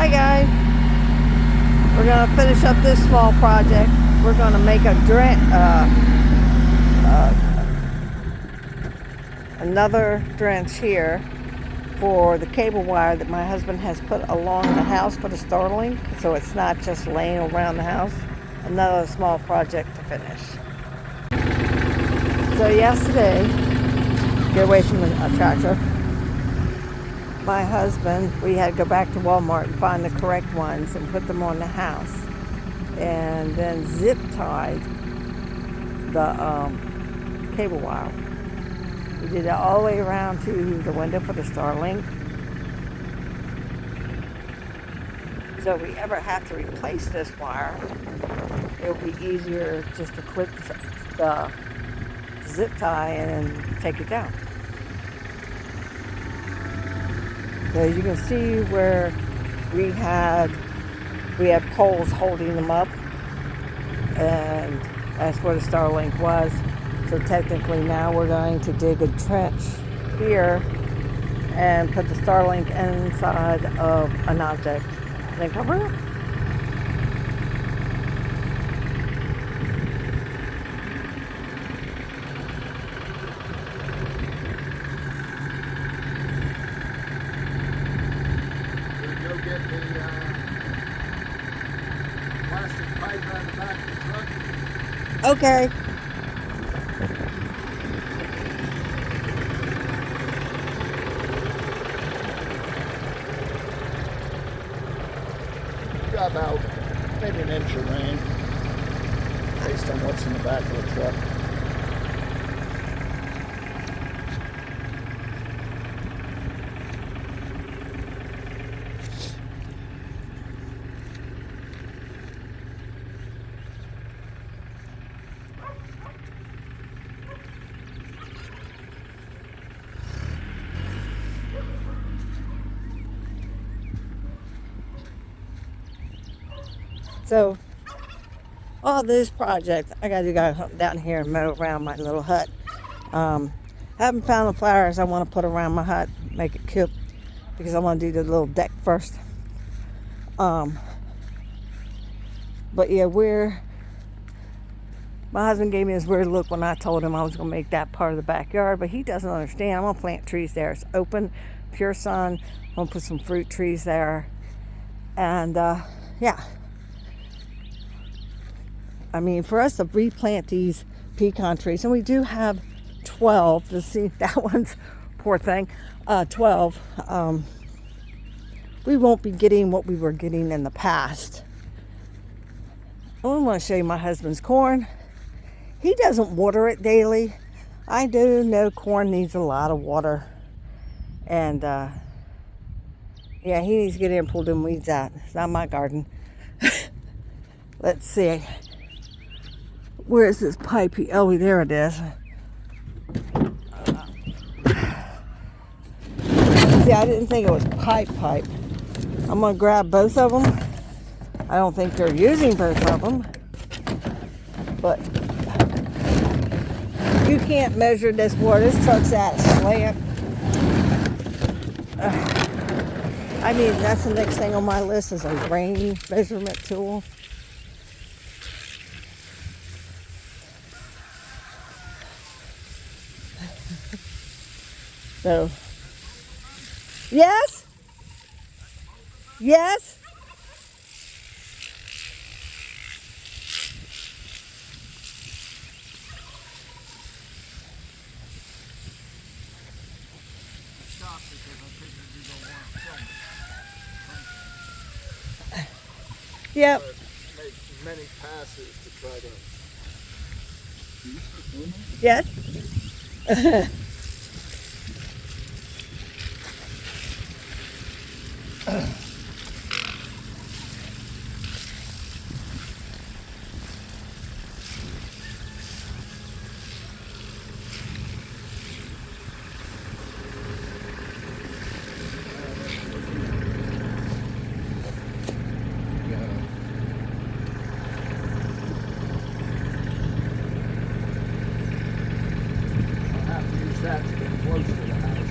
Hi guys, we're going to finish up this small project. We're going to make another drench here for the cable wire that my husband has put along the house for the Starlink, so it's not just laying around the house. Another small project to finish. So yesterday, get away from the tractor. My husband, we had to go back to Walmart and find the correct ones and put them on the house, and then zip tied the cable wire. We did it all the way around to the window for the Starlink. So if we ever have to replace this wire, it'll be easier just to clip the zip tie and take it down. So as you can see where we had poles holding them up, and that's where the Starlink was. So technically now we're going to dig a trench here and put the Starlink inside of an object and then cover it up. Go get the plastic pipe out of the back of the truck. Okay. We got about maybe an inch of rain based on what's in the back of the truck. So all this project, I got to go down here and mow around my little hut. Haven't found the flowers I want to put around my hut, make it cute, because I want to do the little deck first. But yeah, my husband gave me this weird look when I told him I was going to make that part of the backyard, but he doesn't understand. I'm going to plant trees there. It's open, pure sun. I'm going to put some fruit trees there. And yeah. I mean, for us to replant these pecan trees, and we do have 12. To see that one's poor thing, 12. We won't be getting what we were getting in the past. I want to show you my husband's corn. He doesn't water it daily. I do know corn needs a lot of water, and yeah, he needs to get in and pull them weeds out. It's not my garden. Let's see. Where is this pipe? Oh, there it is. See, I didn't think it was pipe. I'm going to grab both of them. I don't think they're using both of them. But you can't measure this water. This truck's at a slant. I mean, that's the next thing on my list is a rain measurement tool. So, yes? Yes? Yep. Make many passes to try to. Yes? That to get close to the house.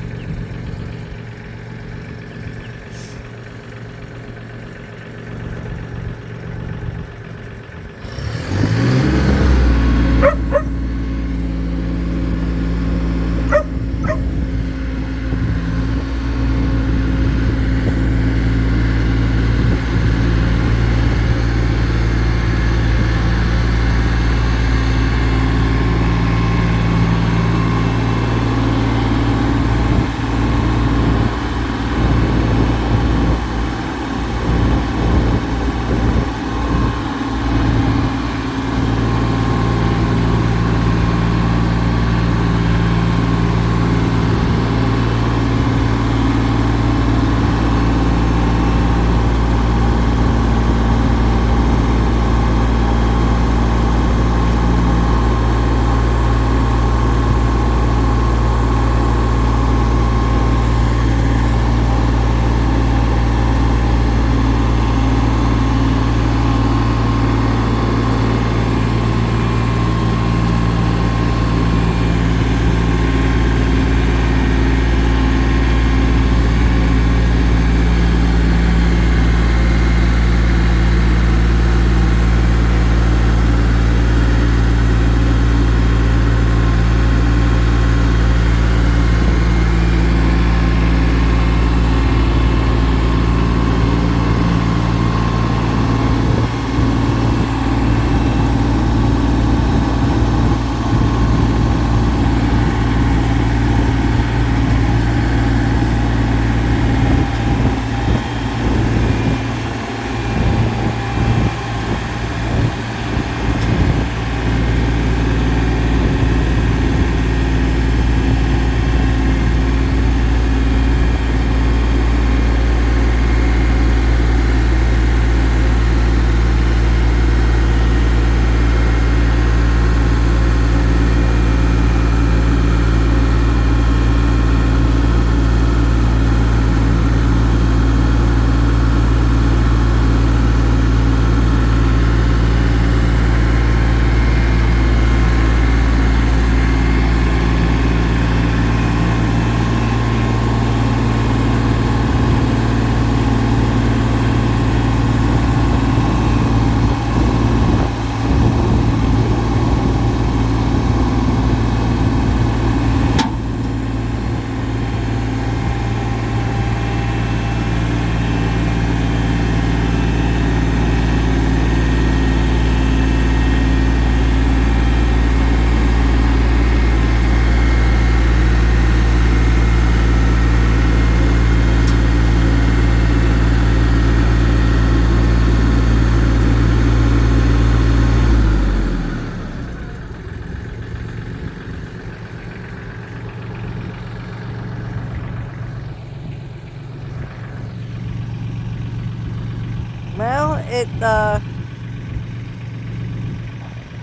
it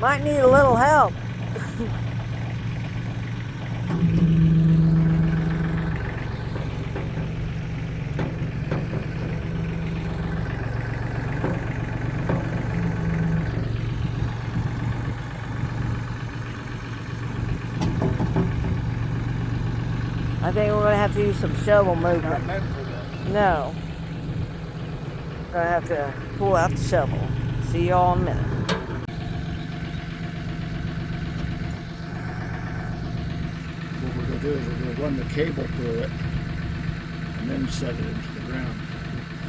might need a little help. I think we're gonna have to use some shovel Not movement. meant for this. No. Gonna have to pull out the shovel. See y'all in a minute. What we're gonna do is we're gonna run the cable through it and then set it into the ground.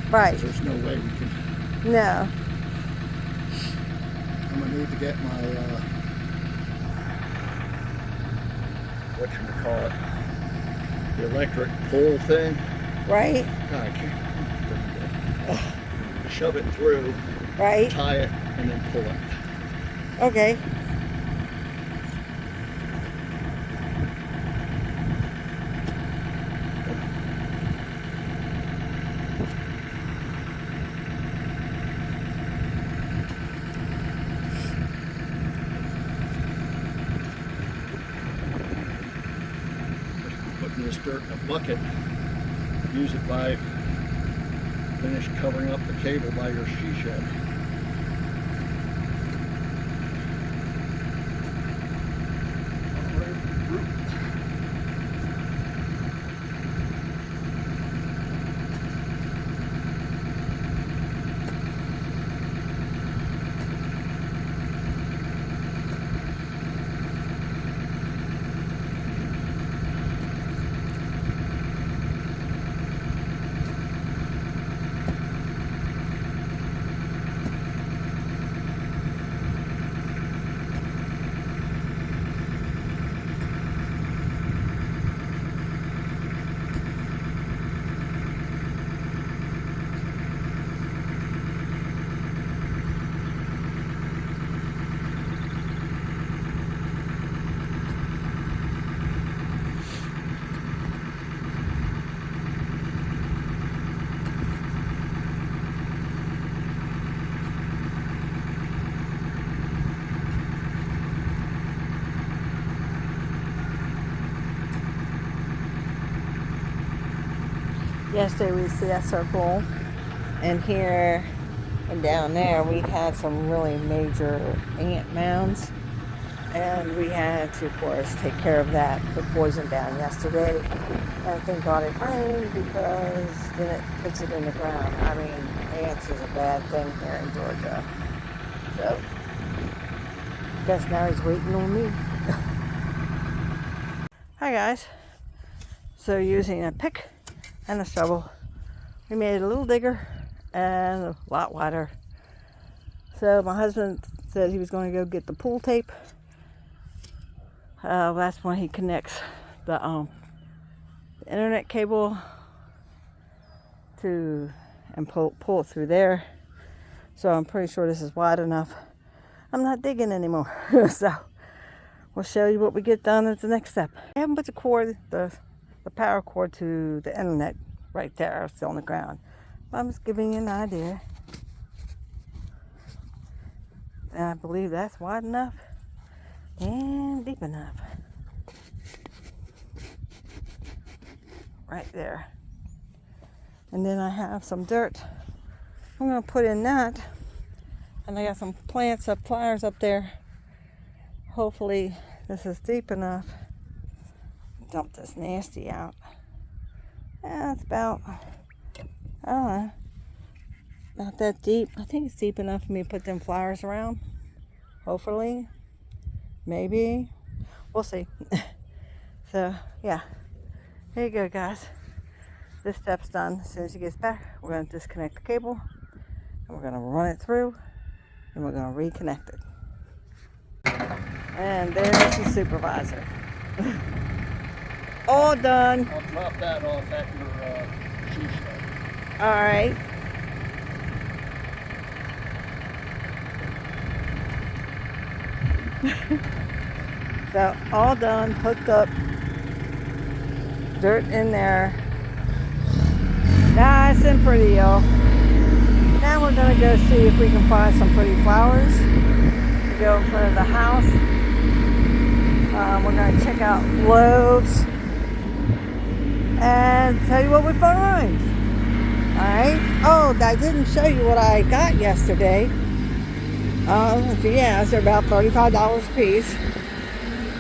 Right. Because there's no way we can. No. I'm gonna need to get my whatchamacallit, the electric pull thing. Right? God, I can't. Shove it through, Right? tie it, and then pull it. Okay. Putting this dirt in a bucket, use it by, finish covering up the cable by your she shed. Yesterday we see that circle, and here and down there we had some really major ant mounds, and we had to, of course, take care of that. Put poison down yesterday, and thank God it rained because then it puts it in the ground. I mean, ants is a bad thing here in Georgia. So, guess now he's waiting on me. Hi guys. So using a pick and a shovel, we made a little digger and a lot wider. So my husband said he was going to go get the pull tape. That's when he connects the internet cable to and pull it through there. So I'm pretty sure this is wide enough. I'm not digging anymore. So we'll show you what we get done as the next step. I haven't put the cord, the power cord to the internet right there. It's still on the ground. I'm just giving you an idea. And I believe that's wide enough and deep enough. Right there. And then I have some dirt. I'm going to put in that. And I got some plants up, flowers up there. Hopefully this is deep enough. Dump this nasty out. Yeah, it's about, I don't know, not that deep. I think it's deep enough for me to put them flowers around. Hopefully. Maybe. We'll see. So, yeah. Here you go, guys. This step's done. As soon as he gets back, we're going to disconnect the cable. And we're going to run it through. And we're going to reconnect it. And there's the supervisor. All done. I'll drop that off at your she shed. All right. So all done, hooked up, dirt in there. Nice and pretty, y'all. Now we're going to go see if we can find some pretty flowers to go in front of the house. We're going to check out Lowe's and tell you what we find. Alright. Oh, I didn't show you what I got yesterday. Yeah, they're about $35 a piece.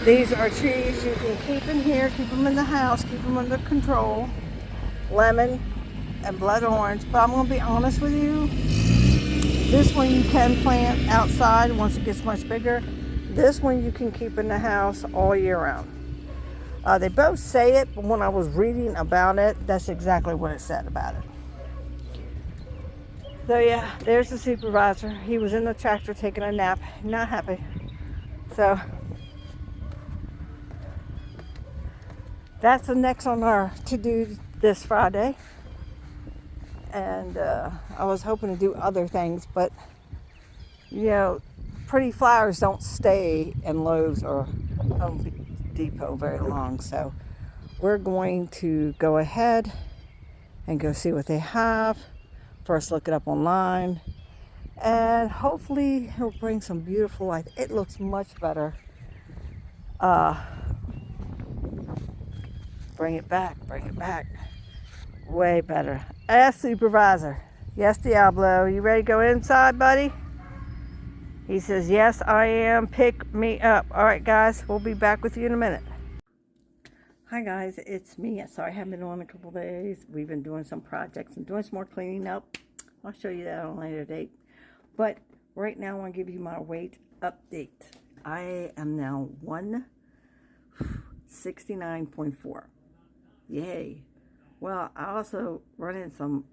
These are trees you can keep in here, keep them in the house, keep them under control. Lemon and blood orange. But I'm going to be honest with you. This one you can plant outside once it gets much bigger. This one you can keep in the house all year round. They both say it, but when I was reading about it, that's exactly what it said about it. So yeah, there's the supervisor. He was in the tractor taking a nap. Not happy. So that's the next on our to-do this Friday. And I was hoping to do other things, but you know, pretty flowers don't stay in Lowe's or Home Depot very long. So we're going to go ahead and go see what they have. First, look it up online. And hopefully he'll bring some beautiful life. It looks much better. Bring it back. Way better. Ask supervisor. Yes, Diablo. You ready to go inside, buddy? He says, yes, I am. Pick me up. All right, guys. We'll be back with you in a minute. Hi, guys. It's me. Sorry I haven't been on a couple days. We've been doing some projects and doing some more cleaning up. I'll show you that on a later date. But right now, I want to give you my weight update. I am now 169.4. Yay. Well, I also run into some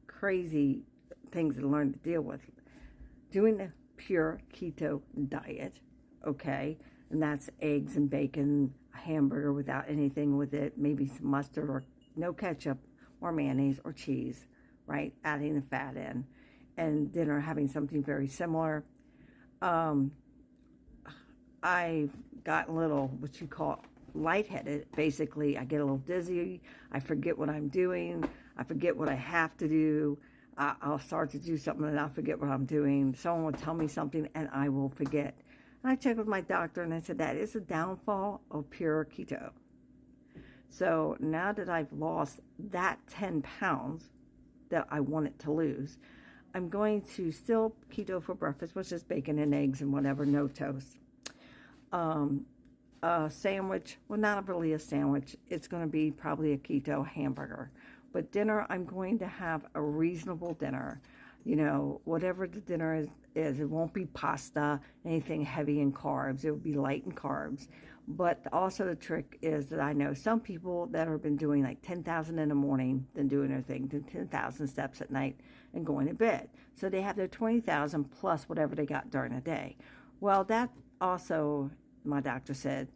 crazy things to learn to deal with. Doing the pure keto diet, okay, and that's eggs and bacon, a hamburger without anything with it, maybe some mustard or no ketchup or mayonnaise or cheese, right, adding the fat in, and dinner having something very similar. I've gotten a little, what you call lightheaded. Basically, I get a little dizzy. I forget what I'm doing. I forget what I have to do. I'll start to do something and I'll forget what I'm doing. Someone will tell me something and I will forget. And I checked with my doctor and I said that is a downfall of pure keto. So now that I've lost that 10 pounds that I wanted to lose, I'm going to still keto for breakfast, which is bacon and eggs and whatever, no toast. A sandwich, well, not really a sandwich. It's going to be probably a keto hamburger. But dinner, I'm going to have a reasonable dinner. You know, whatever the dinner is, it won't be pasta, anything heavy in carbs. It will be light in carbs. But also the trick is that I know some people that have been doing like 10,000 in the morning, then doing their thing, then 10,000 steps at night and going to bed. So they have their 20,000 plus whatever they got during the day. Well, that also, my doctor said,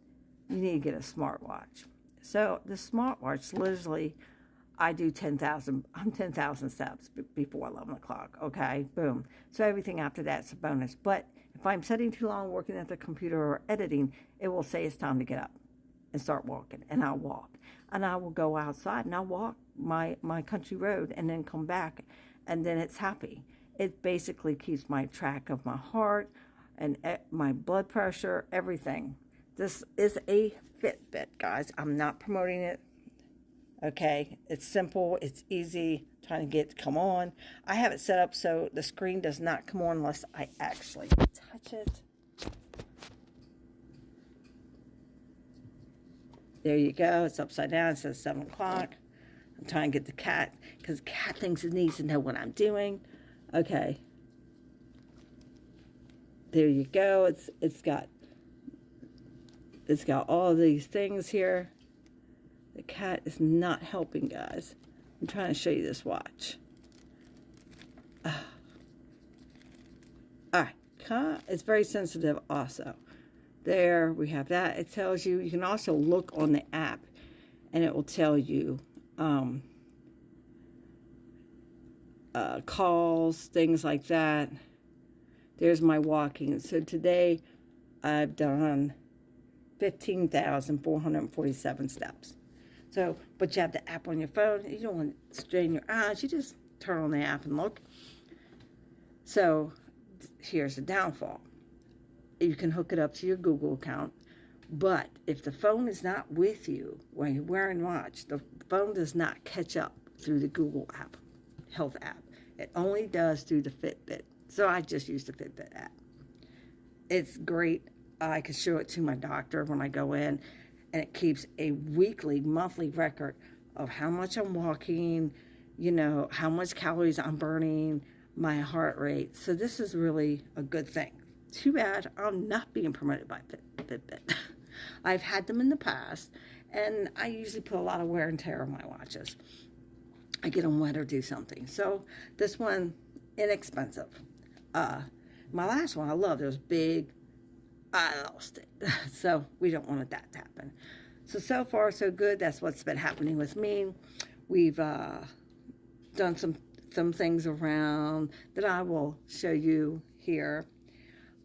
you need to get a smartwatch. So the smartwatch, literally, I do 10,000 steps before 11 o'clock, okay? Boom. So everything after that's a bonus. But if I'm sitting too long working at the computer or editing, it will say it's time to get up and start walking. And I'll walk. And I will go outside and I'll walk my country road and then come back. And then it's happy. It basically keeps my track of my heart and my blood pressure, everything. This is a Fitbit, guys. I'm not promoting it. Okay, it's simple, it's easy, trying to get it to come on. I have it set up so the screen does not come on unless I actually touch it. There you go, it's upside down, it says 7 o'clock. I'm trying to get the cat, because the cat thinks it needs to know what I'm doing. Okay. There you go, it's got all these things here. The cat is not helping, guys. I'm trying to show you this watch. All right, it's very sensitive also. There, we have that. It tells you, you can also look on the app and it will tell you calls, things like that. There's my walking. So today I've done 15,447 steps. So, but you have the app on your phone. You don't want to strain your eyes. You just turn on the app and look. So here's the downfall. You can hook it up to your Google account, but if the phone is not with you when you're wearing watch, the phone does not catch up through the Google app, health app. It only does through the Fitbit. So I just use the Fitbit app. It's great. I can show it to my doctor when I go in, and it keeps a weekly, monthly record of how much I'm walking, how much calories I'm burning, my heart rate. So this is really a good thing. Too bad I'm not being promoted by Fitbit. I've had them in the past, and I usually put a lot of wear and tear on my watches. I get them wet or do something. So this one, inexpensive. My last one I loved. It was big. I lost it. So we don't want that to happen. So far, so good. That's what's been happening with me. We've done some things around that I will show you here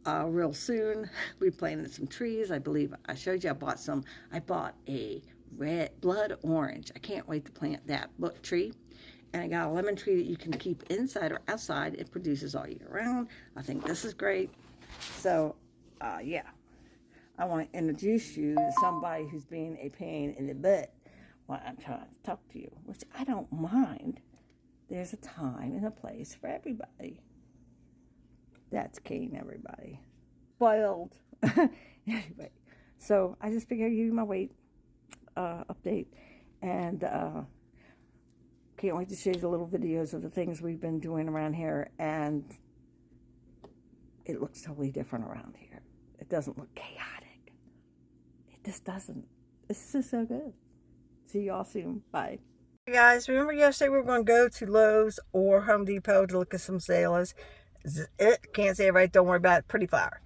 real soon. We planted some trees. I believe I showed you I bought a red blood orange. I can't wait to plant that tree. And I got a lemon tree that you can keep inside or outside. It produces all year round. I think this is great. So, yeah. I want to introduce you to somebody who's being a pain in the butt while I'm trying to talk to you, which I don't mind. There's a time and a place for everybody. That's Kane, everybody. Spoiled. Anyway, so I just figured I'd give you my weight update. And can't wait to show you the little videos of the things we've been doing around here. And it looks totally different around here. It doesn't look chaotic. It just doesn't. This is so good. See y'all soon. Bye. Hey guys, remember yesterday we were going to go to Lowe's or Home Depot to look at some sales. Can't say it right. Don't worry about it. Pretty flower.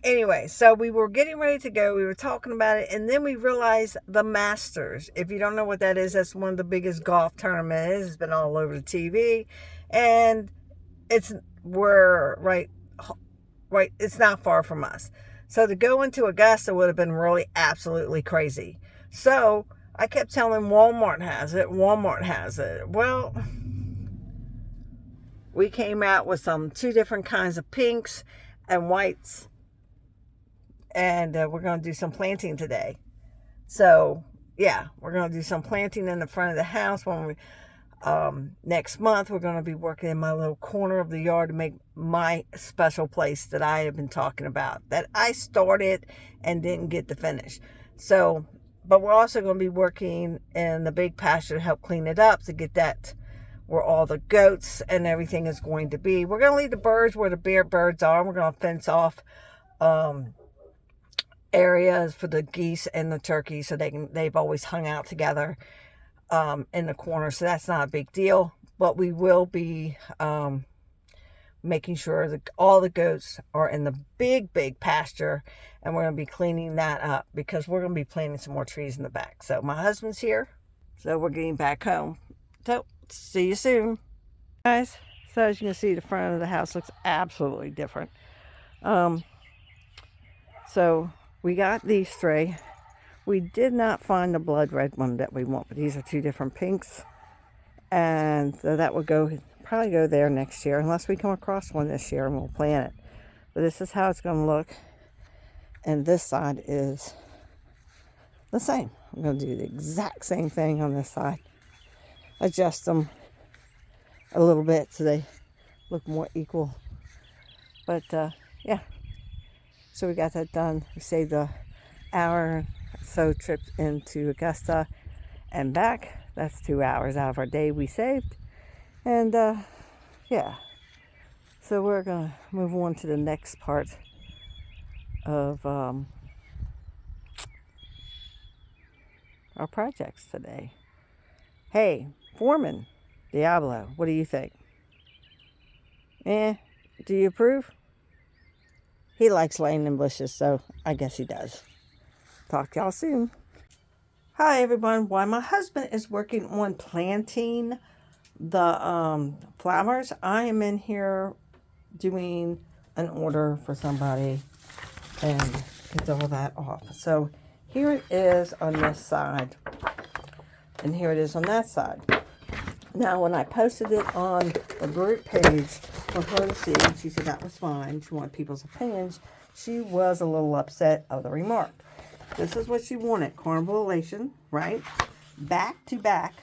Anyway, so we were getting ready to go. We were talking about it, and then we realized the Masters. If you don't know what that is, that's one of the biggest golf tournaments. It's been all over the TV, and we're right. It's not far from us. So to go into Augusta would have been really absolutely crazy. So I kept telling Walmart has it. Walmart has it. Well, we came out with two different kinds of pinks and whites. And we're going to do some planting today. So, yeah, we're going to do some planting in the front of the house. When we next month, we're going to be working in my little corner of the yard to make my special place that I have been talking about, that I started and didn't get to finish. So, but we're also going to be working in the big pasture to help clean it up, to get that where all the goats and everything is going to be. We're going to leave the birds where the birds are. We're going to fence off areas for the geese and the turkeys, so they've always hung out together in the corner, so that's not a big deal. But we will be making sure that all the goats are in the big pasture, and we're going to be cleaning that up because we're going to be planting some more trees in the back. So my husband's here, so we're getting back home. So see you soon, guys. So as you can see, the front of the house looks absolutely different. So we got these three. We did not find the blood red one that we want, but these are two different pinks. And so that will probably go there next year, unless we come across one this year and we'll plant it. But this is how it's going to look. And this side is the same. I'm going to do the exact same thing on this side. Adjust them a little bit so they look more equal. But yeah. So we got that done. We saved an hour or so trip into Augusta and back. That's 2 hours out of our day we saved. And yeah. So we're going to move on to the next part of our projects today. Hey, Foreman Diablo, what do you think? Do you approve? He likes laying in bushes, so I guess he does. Talk to y'all soon. Hi, everyone. While my husband is working on planting the flowers, I am in here doing an order for somebody and get all that off. So here it is on this side, and here it is on that side. Now, when I posted it on the group page for her to see. She said that was fine. She wanted people's opinions. She was a little upset of the remark. This is what she wanted. Carnival Elation, right? Back to back,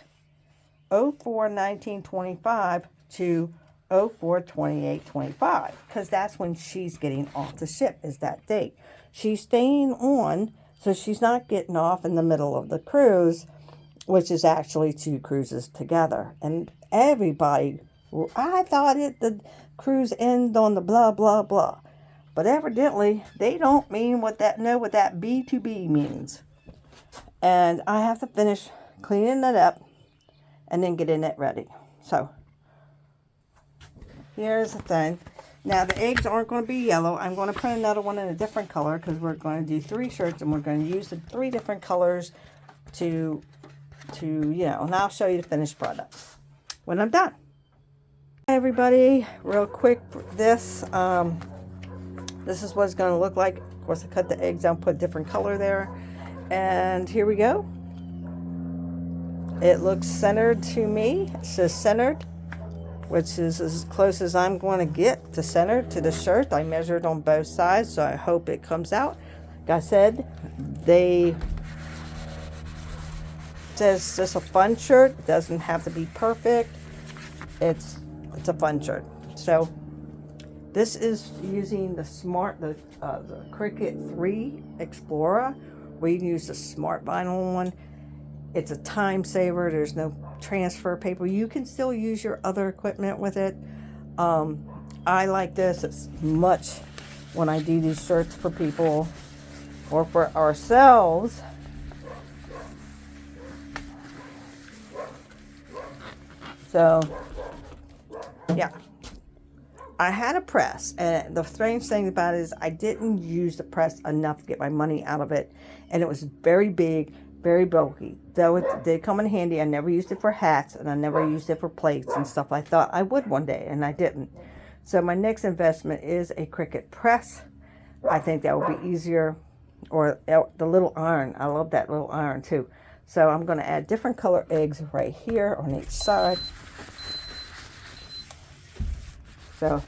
04/1925 to 04/28/25, because that's when she's getting off the ship, is that date. She's staying on, so she's not getting off in the middle of the cruise, which is actually 2 cruises together. And everybody, I thought the cruise ended on the blah blah blah, but evidently they don't know what that B2B means. And I have to finish cleaning it up and then getting it ready. So here's the thing. Now the eggs aren't going to be yellow. I'm going to print another one in a different color because we're going to do 3 shirts and we're going to use the 3 different colors to and I'll show you the finished product when I'm done. Hey everybody, real quick, this is what it's going to look like. Of course, I cut the eggs out, put a different color there, and here we go. It looks centered to me. It says centered, which is as close as I'm going to get to center to the shirt. I measured on both sides, so I hope it comes out. Like I said, it says just a fun shirt. It doesn't have to be perfect. It's a fun shirt. So this is using the Cricut 3 Explorer. We use the smart vinyl one. It's a time saver. There's no transfer paper. You can still use your other equipment with it. I like this. It's much when I do these shirts for people or for ourselves. So yeah, I had a press, and the strange thing about it is I didn't use the press enough to get my money out of it, and it was very big, very bulky. Though it did come in handy, I never used it for hats, and I never used it for plates and stuff. I thought I would one day, and I didn't. So my next investment is a Cricut press. I think that will be easier, or the little iron. I love that little iron too. So I'm going to add different color eggs right here on each side. So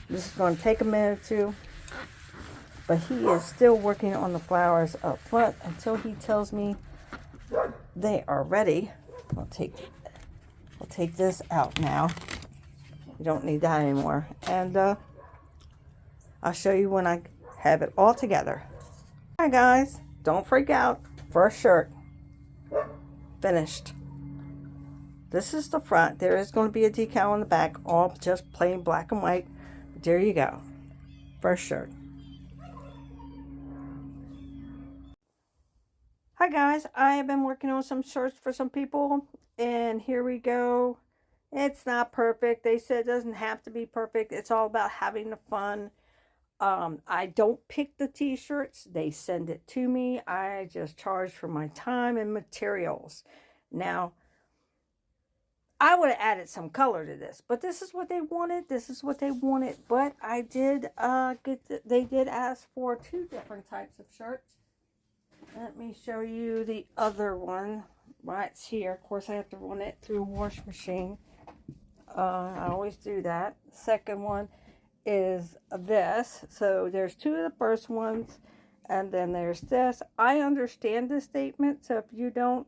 this is going to take a minute or two, but he is still working on the flowers up front until he tells me they are ready. I'll take this out now. We don't need that anymore. And I'll show you when I have it all together. All right, guys, don't freak out. First shirt finished. This is the front. There is going to be a decal on the back, all just plain black and white. There you go. First shirt. Hi guys, I have been working on some shirts for some people, and here we go. It's not perfect. They said it doesn't have to be perfect. It's all about having the fun. I don't pick the t-shirts. They send it to me. I just charge for my time and materials. Now, I would have added some color to this, but this is what they wanted. This is what they wanted. But I did they did ask for 2 different types of shirts. Let me show you the other one. Right, it's here. Of course, I have to run it through a wash machine. I always do that. The second one is this. So there's 2 of the first ones, and then there's this. I understand this statement, so if you don't,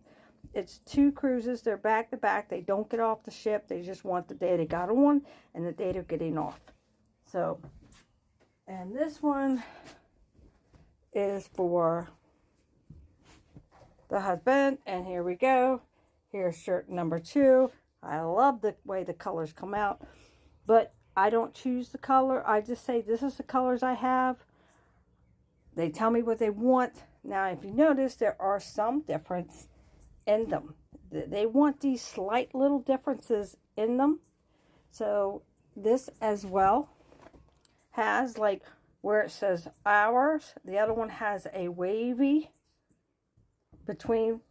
it's 2 cruises. They're back to back. They don't get off the ship. They just want the day they got on and the day they're getting off. So, and this one is for the husband. And here we go. Here's shirt number 2. I love the way the colors come out, but I don't choose the color. I just say, this is the colors I have. They tell me what they want. Now, if you notice, there are some difference in them. They want these slight little differences in them. So this as well has, like, where it says ours, the other one has a wavy between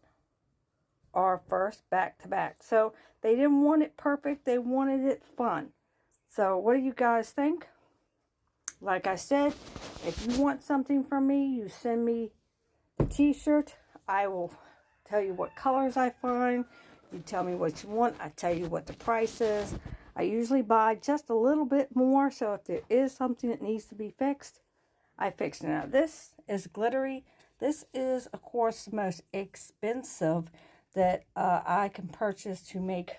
our first back to back. So they didn't want it perfect. They wanted it fun. So what do you guys think? Like I said, if you want something from me, you send me the t-shirt. I will tell you what colors I find. You tell me what you want. I tell you what the price is. I usually buy just a little bit more, so if there is something that needs to be fixed, I fix it. Now this is glittery. This is, of course, the most expensive that I can purchase to make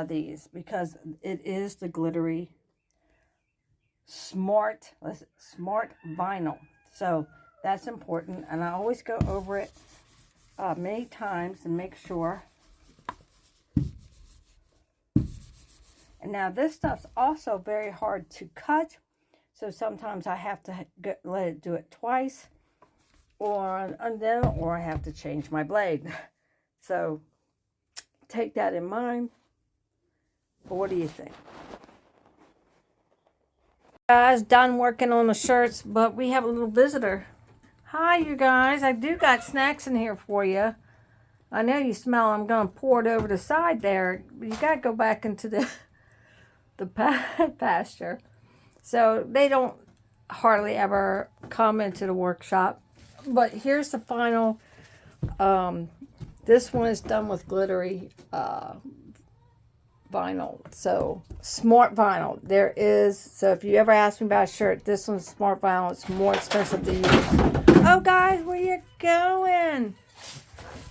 these, because it is the glittery smart vinyl. So that's important, and I always go over it many times and make sure. And now this stuff's also very hard to cut, so sometimes I have to let it do it twice, or I have to change my blade. So take that in mind. But what do you think? Guys, done working on the shirts, but we have a little visitor. Hi, you guys. I do got snacks in here for you. I know you smell. I'm going to pour it over the side there. You got to go back into the pasture. So they don't hardly ever come into the workshop. But here's the final. This one is done with glittery vinyl. So smart vinyl. There is, so if you ever ask me about a shirt, this one's smart vinyl. It's more expensive to use. Oh guys, where you going?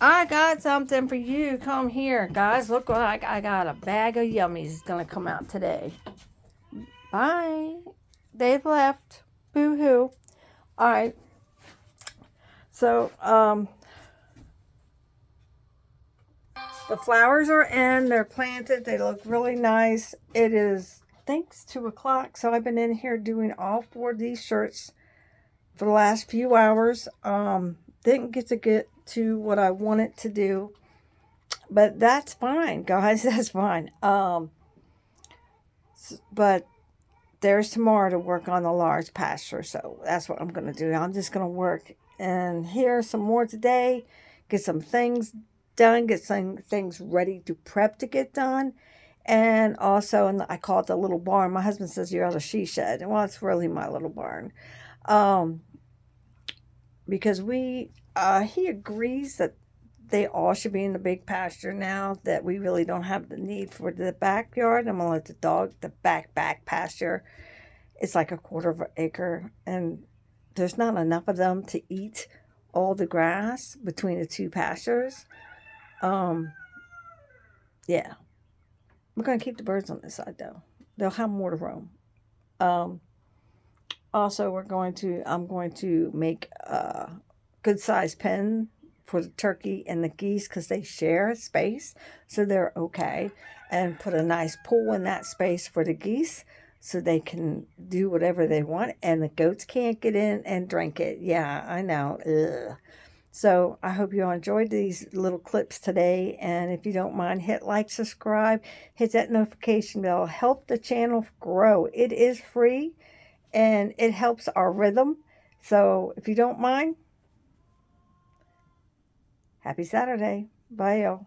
I got something for you. Come here, guys. Look what I got. A bag of yummies is gonna come out today. Bye. They've left. Boo-hoo. All right. So the flowers are in. They're planted. They look really nice. It is, I think, 2 o'clock. So I've been in here doing all 4 of these shirts for the last few hours. Didn't get to what I wanted to do, but that's fine, guys. That's fine. But there's tomorrow to work on the large pasture, so that's what I'm going to do. I'm just going to work and hear some more today, get some things done, get some things ready to prep to get done. And also, and I call it the little barn. My husband says you're out of she shed. Well, it's really my little barn. Because he agrees that they all should be in the big pasture now, that we really don't have the need for the backyard. I'm going to let the back pasture. It's like a 1/4 of an acre, and there's not enough of them to eat all the grass between the 2 pastures. Yeah. We're going to keep the birds on this side, though. They'll have more to roam. Also, I'm going to make a good-sized pen for the turkey and the geese, because they share space, so they're okay. And put a nice pool in that space for the geese, so they can do whatever they want, and the goats can't get in and drink it. Yeah, I know. Ugh. So I hope you all enjoyed these little clips today. And if you don't mind, hit like, subscribe, hit that notification bell. Help the channel grow. It is free, and it helps our rhythm. So if you don't mind, happy Saturday. Bye, y'all.